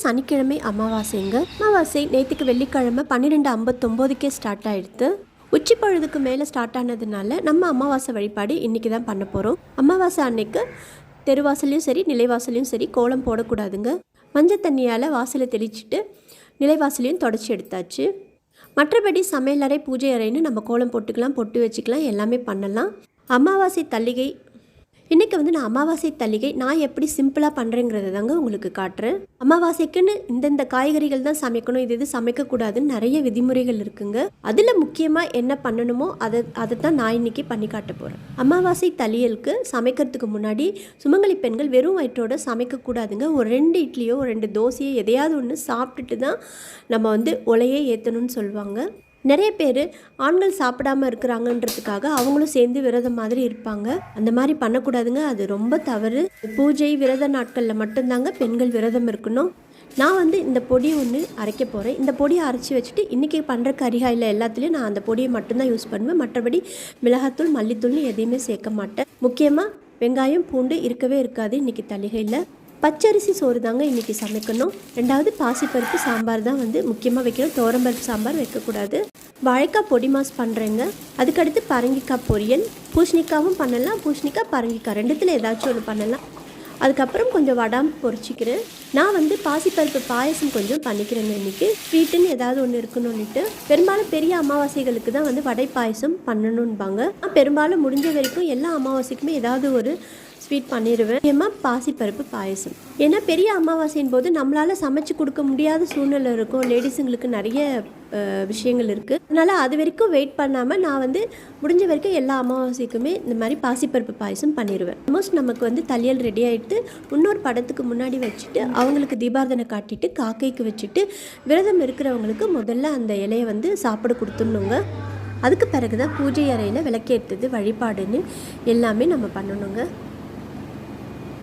சனிக்கிழமை அமாவாசைங்க. அமாவாசை நேற்றுக்கு வெள்ளிக்கிழமை 12:59க்கே ஸ்டார்ட் ஆகிடுது. உச்சி பொழுதுக்கு மேலே ஸ்டார்ட் ஆனதுனால நம்ம அமாவாசை வழிபாடு இன்றைக்கி தான் பண்ண போகிறோம். அமாவாசை அன்னைக்கு தெருவாசலையும் சரி நிலைவாசலையும் சரி கோலம் போடக்கூடாதுங்க. மஞ்சள் தண்ணியால் வாசலை தெளிச்சிட்டு நிலைவாசலையும் தொடச்சி எடுத்தாச்சு. மற்றபடி சமையலறை பூஜை அறைன்னு நம்ம கோலம் போட்டுக்கலாம், பொட்டு வச்சுக்கலாம், எல்லாமே பண்ணலாம். அமாவாசை தள்ளிகை இன்றைக்கி நான் அமாவாசை தள்ளிகை நான் எப்படி சிம்பிளாக பண்ணுறேங்கிறத தாங்க உங்களுக்கு காட்டுறேன். அமாவாசைக்குன்னு இந்தந்த காய்கறிகள் தான் சமைக்கணும், இது சமைக்கக்கூடாதுன்னு நிறைய விதிமுறைகள் இருக்குங்க. அதில் முக்கியமாக என்ன பண்ணணுமோ அதை தான் நான் இன்றைக்கி பண்ணி காட்ட போகிறேன். அமாவாசை தளியலுக்கு சமைக்கிறதுக்கு முன்னாடி சுமங்கலி பெண்கள் வெறும் வயிற்றோடு சமைக்கக்கூடாதுங்க. ஒரு 2 இட்லியோ 2 தோசையோ எதையாவது ஒன்று சாப்பிட்டுட்டு தான் நம்ம உலையே ஏற்றணும்னு சொல்லுவாங்க. நிறைய பேர் ஆண்கள் சாப்பிடாமல் இருக்கிறாங்கன்றதுக்காக அவங்களும் சேர்ந்து விரதம் மாதிரி இருப்பாங்க. அந்த மாதிரி பண்ணக்கூடாதுங்க, அது ரொம்ப தவறு. பூஜை விரத நாட்களில் மட்டும்தாங்க பெண்கள் விரதம் இருக்கணும். நான் இந்த பொடி ஒன்று அரைக்க போகிறேன். இந்த பொடியை அரைச்சி வச்சுட்டு இன்றைக்கி பண்ணுற கரிகாயில் எல்லாத்துலேயும் நான் அந்த பொடியை மட்டும்தான் யூஸ் பண்ணுவேன். மற்றபடி மிளகாத்தூள் மல்லித்தூள்னு எதையுமே சேர்க்க மாட்டேன். முக்கியமாக வெங்காயம் பூண்டு இருக்கவே இருக்காது இன்றைக்கி தளிகையில். பச்சரிசி சோறு தாங்க இன்றைக்கி சமைக்கணும். 2வது பாசிப்பருப்பு சாம்பார் தான் முக்கியமாக வைக்கணும். துவரம்பருப்பு சாம்பார் வைக்கக்கூடாது. வாழைக்காய் பொடி மாஸ் பண்ணுறேங்க. அதுக்கடுத்து பரங்கிக்காய் பொரியல், பூசணிக்காவும் பண்ணலாம், பூசணிக்காய் பரங்கிக்காய் 2த்தில் ஏதாச்சும் ஒன்று பண்ணலாம். அதுக்கப்புறம் கொஞ்சம் வடாம் பொரிச்சிக்கிறேன். நான் பாசிப்பருப்பு பாயசம் கொஞ்சம் பண்ணிக்கிறேங்க. இன்றைக்கி ஸ்வீட்டுன்னு ஏதாவது ஒன்று இருக்கணும்னுட்டு பெரும்பாலும் பெரிய அமாவாசைகளுக்கு தான் வடை பாயசம் பண்ணணும்பாங்க. பெரும்பாலும் முடிஞ்ச வரைக்கும் எல்லா அமாவாசைக்குமே ஏதாவது ஒரு ஸ்வீட் பண்ணிடுவேன். முக்கியமாக பாசிப்பருப்பு பாயசம். ஏன்னா பெரிய அமாவாசையின் போது நம்மளால் சமைச்சு கொடுக்க முடியாத சூழ்நிலை இருக்கும். லேடிஸுங்களுக்கு நிறைய விஷயங்கள் இருக்குது. அதனால் அது வரைக்கும் வெயிட் பண்ணாமல் நான் முடிஞ்ச வரைக்கும் எல்லா அமாவாசைக்குமே இந்த மாதிரி பாசிப்பருப்பு பாயசம் பண்ணிடுவேன். ஆல்மோஸ்ட் நமக்கு தளியல் ரெடி ஆகிட்டு இன்னொரு படத்துக்கு முன்னாடி வச்சுட்டு அவங்களுக்கு தீபாரதனை காட்டிட்டு காக்கைக்கு வச்சுட்டு விரதம் இருக்கிறவங்களுக்கு முதல்ல அந்த இலையை சாப்பிட கொடுத்துடணுங்க. அதுக்கு பிறகு தான் பூஜை அறையில் விளக்கேற்றுறது வழிபாடுன்னு எல்லாமே நம்ம பண்ணணுங்க.